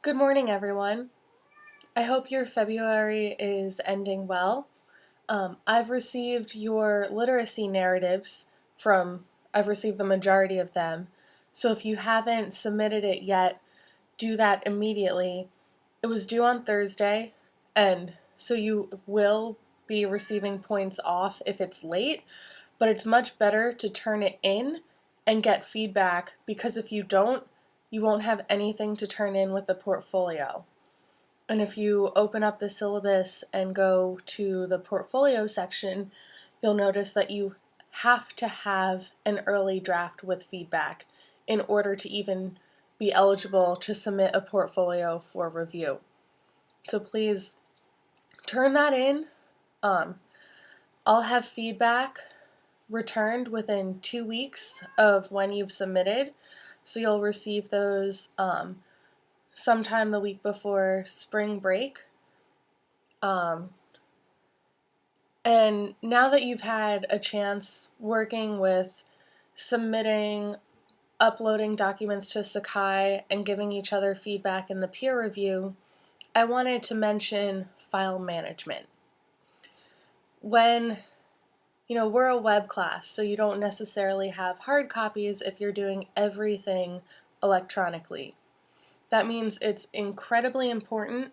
Good morning, everyone. I hope your February is ending well. I've received your literacy narratives I've received the majority of them. So if you haven't submitted it yet, do that immediately. It was due on Thursday, and so you will be receiving points off if it's late, but it's much better to turn it in and get feedback because if you don't, you won't have anything to turn in with the portfolio. And if you open up the syllabus and go to the portfolio section, you'll notice that you have to have an early draft with feedback in order to even be eligible to submit a portfolio for review. So please turn that in. I'll have feedback returned within 2 weeks of when you've submitted. So you'll receive those sometime the week before spring break. And now that you've had a chance working with submitting, uploading documents to Sakai, and giving each other feedback in the peer review, I wanted to mention file management. We're a web class, so you don't necessarily have hard copies if you're doing everything electronically. That means it's incredibly important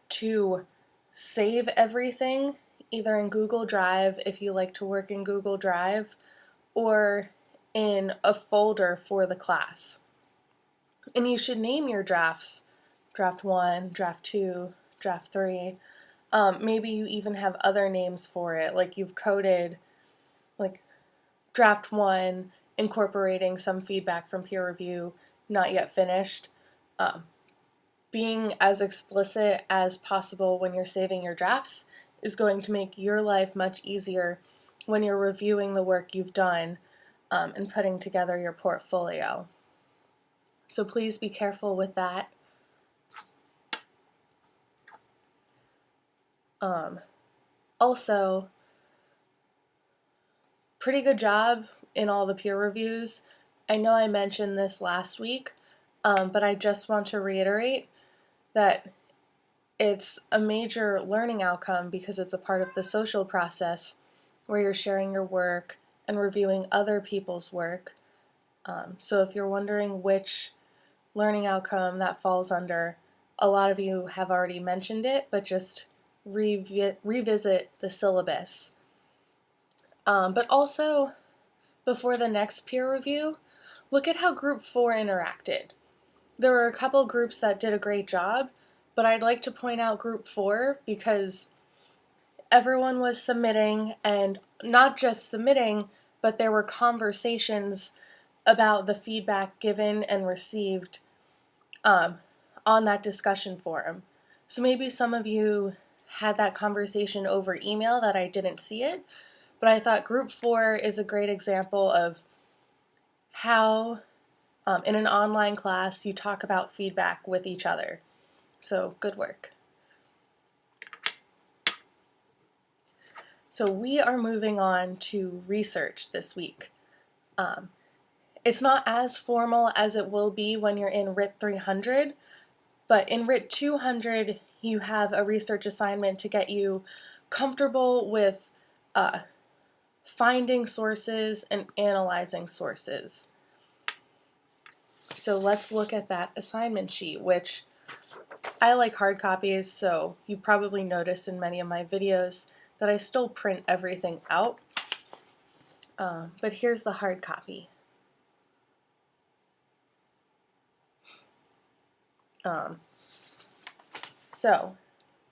to save everything either in Google Drive if you like to work in Google Drive or in a folder for the class. And you should name your drafts, draft 1, draft 2, draft 3. Maybe you even have other names for it, like you've coded like draft 1 incorporating some feedback from peer review, not yet finished. Being as explicit as possible when you're saving your drafts is going to make your life much easier when you're reviewing the work you've done and putting together your portfolio. So please be careful with that. Also, pretty good job in all the peer reviews. I know I mentioned this last week, but I just want to reiterate that it's a major learning outcome because it's a part of the social process where you're sharing your work and reviewing other people's work. So if you're wondering which learning outcome that falls under, a lot of you have already mentioned it, but just revisit the syllabus. But also, before the next peer review, look at how Group 4 interacted. There were a couple groups that did a great job, but I'd like to point out Group 4 because everyone was submitting, and not just submitting, but there were conversations about the feedback given and received on that discussion forum. So maybe some of you had that conversation over email that I didn't see it, but I thought Group 4 is a great example of how in an online class you talk about feedback with each other. So good work. So we are moving on to research this week. It's not as formal as it will be when you're in RIT 300, but in RIT 200 you have a research assignment to get you comfortable with finding sources and analyzing sources. So let's look at that assignment sheet, which I like hard copies, so you probably noticed in many of my videos that I still print everything out. But here's the hard copy. So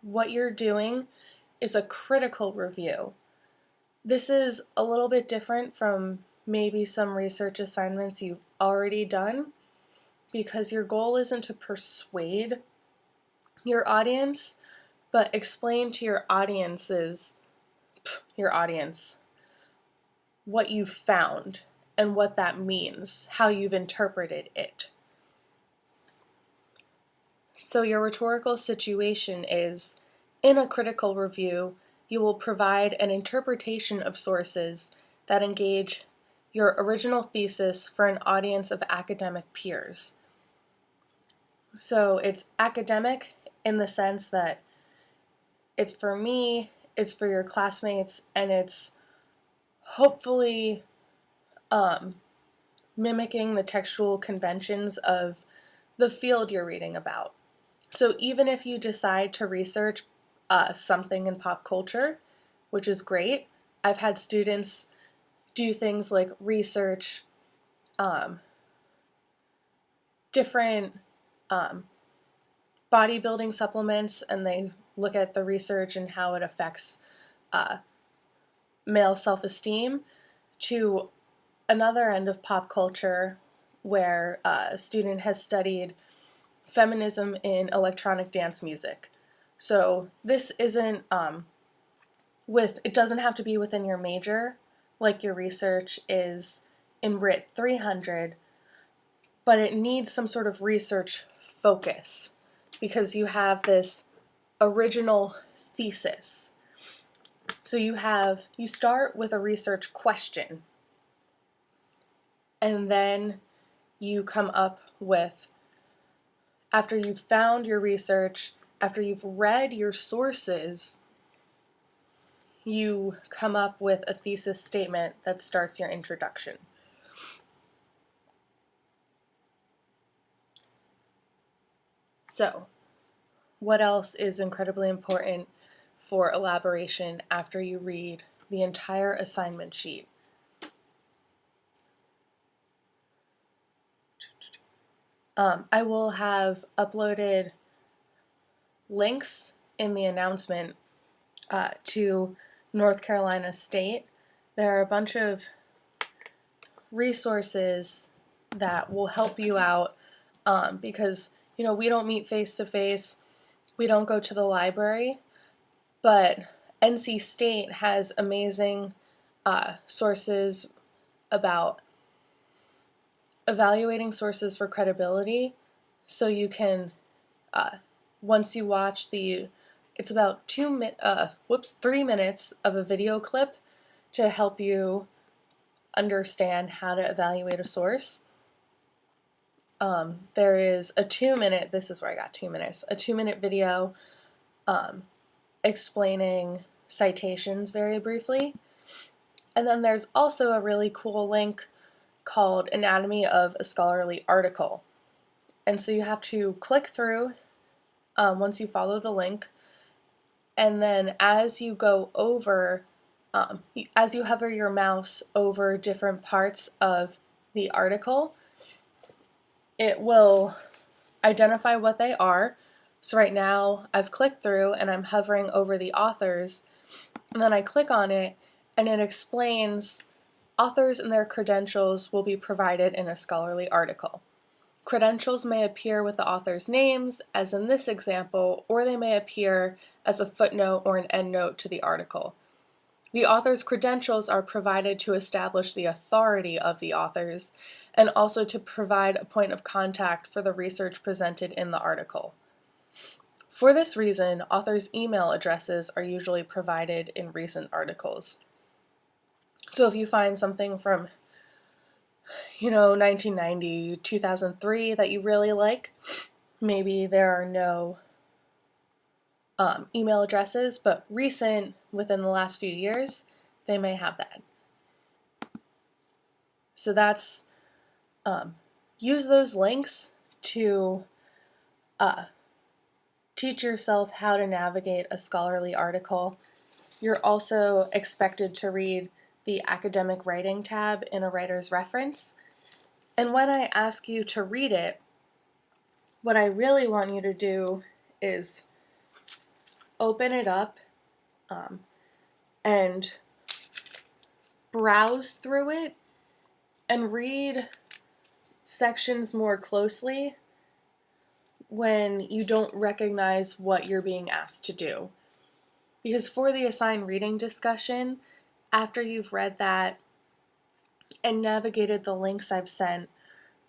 what you're doing is a critical review. This is a little bit different from maybe some research assignments you've already done because your goal isn't to persuade your audience, but explain to your audience what you've found and what that means, how you've interpreted it. So your rhetorical situation is, in a critical review, you will provide an interpretation of sources that engage your original thesis for an audience of academic peers. So it's academic in the sense that it's for me, it's for your classmates, and it's hopefully um, mimicking the textual conventions of the field you're reading about. So even if you decide to research something in pop culture, which is great, I've had students do things like research um, different um, bodybuilding supplements, and they look at the research and how it affects uh, male self-esteem, to another end of pop culture where a student has studied feminism in electronic dance music. So this isn't it doesn't have to be within your major, like your research is in RIT 300, but it needs some sort of research focus because you have this original thesis. So you start with a research question, and then you come up with, after you've found your research, after you've read your sources, you come up with a thesis statement that starts your introduction. So, what else is incredibly important for elaboration after you read the entire assignment sheet? I will have uploaded links in the announcement to North Carolina State. There are a bunch of resources that will help you out because we don't meet face to face, we don't go to the library, but NC State has amazing sources about evaluating sources for credibility. So you can, once you watch it's about 3 minutes of a video clip to help you understand how to evaluate a source. There is a 2-minute, this is where I got 2 minutes, a 2-minute video explaining citations very briefly. And then there's also a really cool link called Anatomy of a Scholarly Article. And so you have to click through once you follow the link, and then as you go over, as you hover your mouse over different parts of the article, it will identify what they are. So right now I've clicked through and I'm hovering over the authors, and then I click on it and it explains authors and their credentials will be provided in a scholarly article. Credentials may appear with the author's names, as in this example, or they may appear as a footnote or an endnote to the article. The author's credentials are provided to establish the authority of the authors and also to provide a point of contact for the research presented in the article. For this reason, authors' email addresses are usually provided in recent articles. So if you find something from 1990, 2003 that you really like, maybe there are no email addresses, but recent, within the last few years, they may have that. So that's, use those links to teach yourself how to navigate a scholarly article. You're also expected to read the academic writing tab in a writer's reference. And when I ask you to read it, what I really want you to do is open it up and browse through it and read sections more closely when you don't recognize what you're being asked to do. Because for the assigned reading discussion, after you've read that and navigated the links I've sent,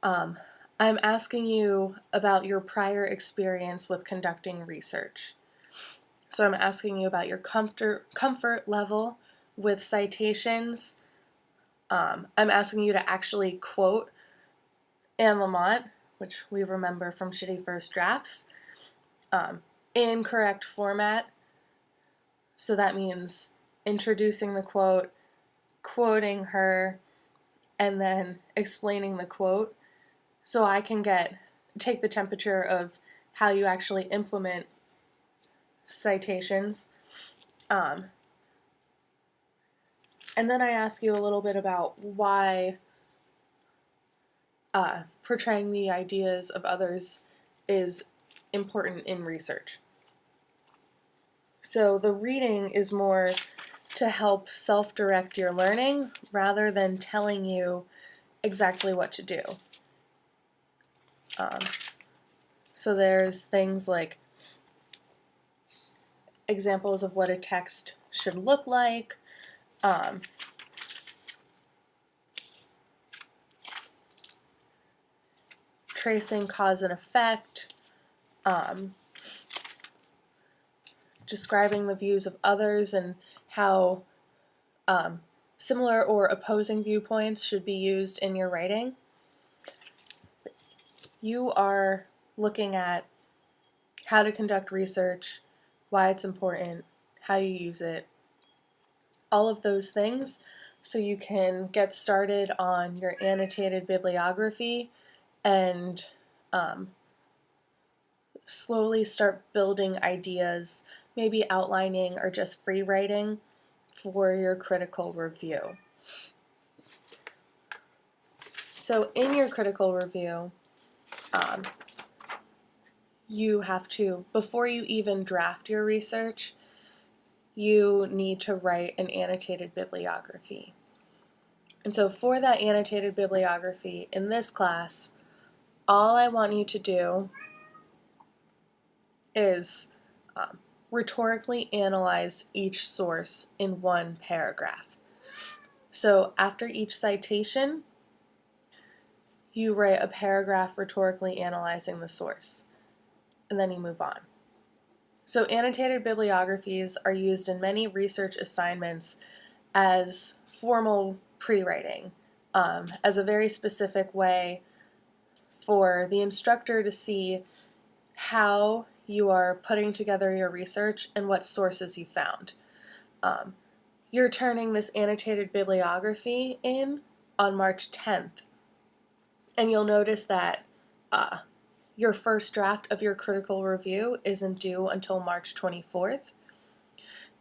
I'm asking you about your prior experience with conducting research. So I'm asking you about your comfort level with citations. I'm asking you to actually quote Anne Lamott which we remember from shitty first drafts, in correct format. So that means introducing the quote, quoting her, and then explaining the quote, so I can take the temperature of how you actually implement citations. And then I ask you a little bit about why portraying the ideas of others is important in research. So the reading is more to help self-direct your learning rather than telling you exactly what to do. So there's things like examples of what a text should look like, tracing cause and effect, describing the views of others and how similar or opposing viewpoints should be used in your writing. You are looking at how to conduct research, why it's important, how you use it, all of those things, so you can get started on your annotated bibliography and slowly start building ideas, maybe outlining or just free writing for your critical review. So in your critical review, you have to, before you even draft your research, you need to write an annotated bibliography. And so for that annotated bibliography in this class, all I want you to do is rhetorically analyze each source in one paragraph. So after each citation, you write a paragraph rhetorically analyzing the source, and then you move on. So annotated bibliographies are used in many research assignments as formal pre-writing, as a very specific way for the instructor to see how you are putting together your research and what sources you found. You're turning this annotated bibliography in on March 10th, and you'll notice that your first draft of your critical review isn't due until March 24th.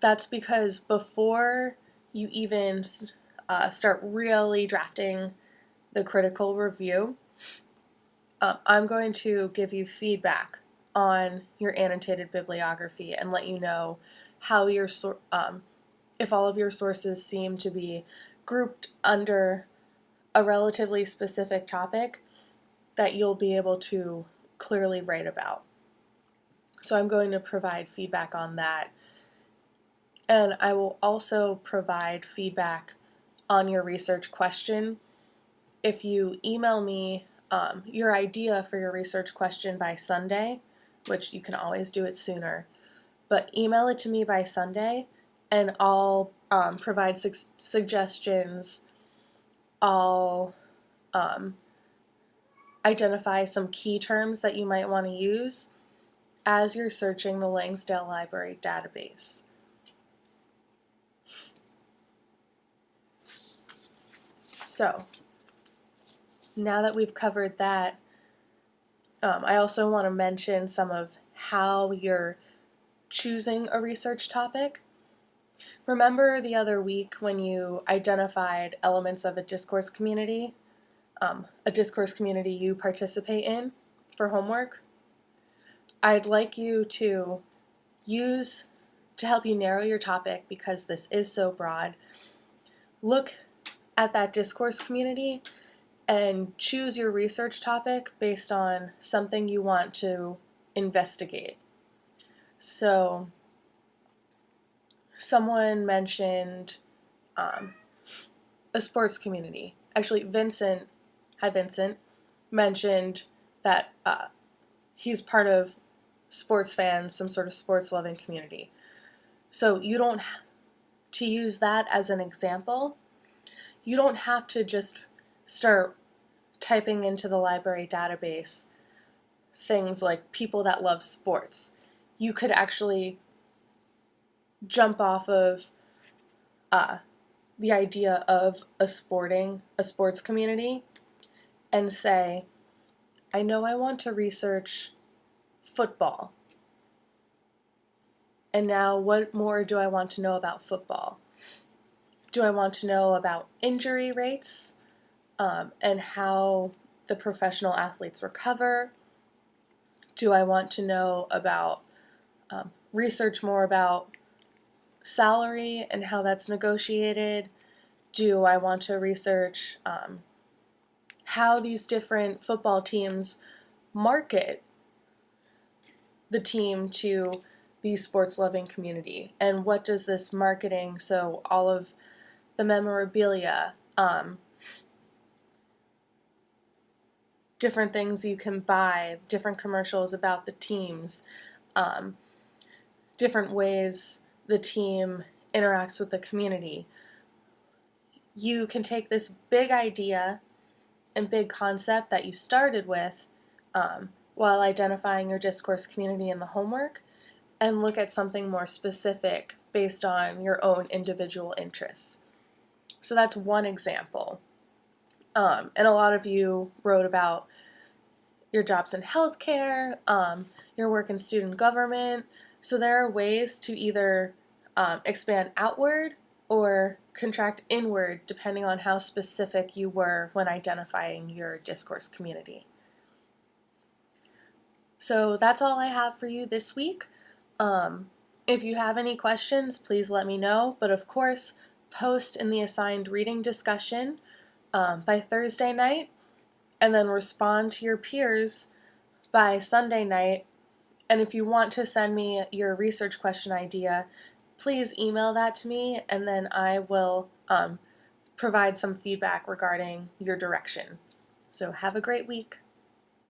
That's because before you even start really drafting the critical review, I'm going to give you feedback on your annotated bibliography and let you know how your if all of your sources seem to be grouped under a relatively specific topic that you'll be able to clearly write about. So I'm going to provide feedback on that. And I will also provide feedback on your research question. If you email me your idea for your research question by Sunday, which you can always do it sooner, but email it to me by Sunday and I'll provide suggestions. I'll identify some key terms that you might want to use as you're searching the Langsdale Library database. So, now that we've covered that, I also want to mention some of how you're choosing a research topic. Remember the other week when you identified elements of a discourse community you participate in for homework? I'd like you to help you narrow your topic, because this is so broad, look at that discourse community and choose your research topic based on something you want to investigate. So, someone mentioned a sports community. Actually, Vincent mentioned that he's part of sports fans, some sort of sports loving community. So to use that as an example, you don't have to just start typing into the library database things like people that love sports. You could actually jump off of the idea of a sports community and say, I know I want to research football. And now what more do I want to know about football? Do I want to know about injury rates and how the professional athletes recover? Do I want to know about, research more about salary and how that's negotiated? Do I want to research how these different football teams market the team to the sports loving community? And what does this marketing, so all of the memorabilia, different things you can buy, different commercials about the teams, different ways the team interacts with the community. You can take this big idea and big concept that you started with while identifying your discourse community in the homework and look at something more specific based on your own individual interests. So that's one example. And a lot of you wrote about your jobs in healthcare, your work in student government. So there are ways to either expand outward or contract inward depending on how specific you were when identifying your discourse community. So that's all I have for you this week. If you have any questions, please let me know. But of course, post in the assigned reading discussion by Thursday night, and then respond to your peers by Sunday night. And if you want to send me your research question idea, please email that to me, and then I will provide some feedback regarding your direction. So have a great week.